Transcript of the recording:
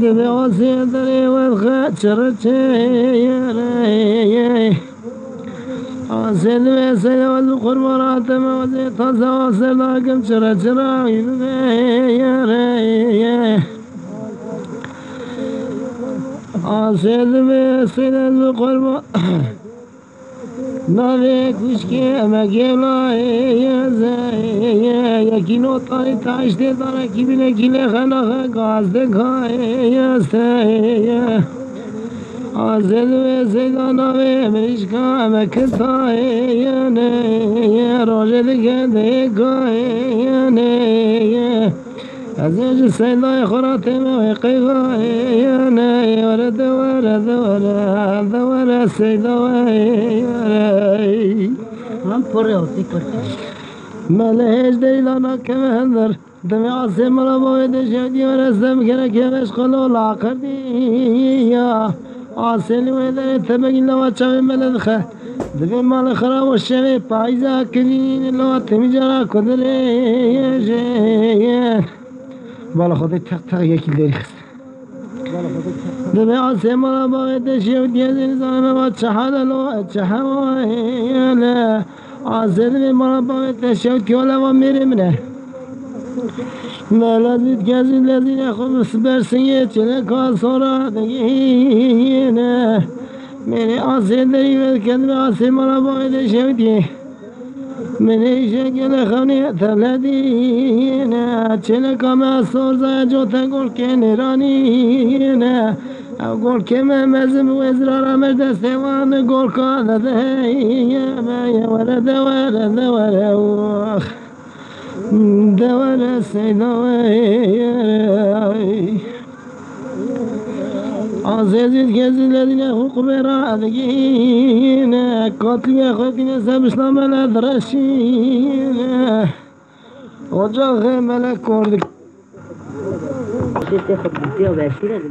دبي عصيدري والخاتشرتي عصيد ويسيد والقرب راتم وزيت صواصر لاقم شرشرا عصيد ويسيد والقرب ناوی کشکی مگیلا یا کینو تای تاشته داره کی بینه کیله خناه گازده کای است آزل و زیدان ناوی مشکا مکتای نه روزه دیگه دیگه نه از اینجا سیدای خوراتي ما قیقای نه ورد سیدای هم پره ہوتی کرتے ملهش دیلانا کم هندر دم عاصم را باید شدی و رسم کنه که مشغل و لاخر دی یا عاصل و در تبگی لوا چاوی ملدخه دم مال خراب و شوی پایزا کنین لوا تمی جرا کدره بالا خودی تق تق یکی داری خست دم عاصم را باید شدی و زنم و چهال لوا چهال عاصل ما باید شد که ولی میره منه ملادید کسی لذین خوب برسیه چله کاسورا دگینه میره عاصل داری ود کدم عاصل ما باید شدی منه شکل خونی تلدینه چله کام سورزای جوتا گل که نیرانینه گل که مزم و ازرار مرد سوان گل کانه ورد دور سیدوی عزیزید کسی لدین حقوق برادگین کاتلی خودین سبشنا ملد رشین اجاق ملک کرد خودتی خود بودی و بشیره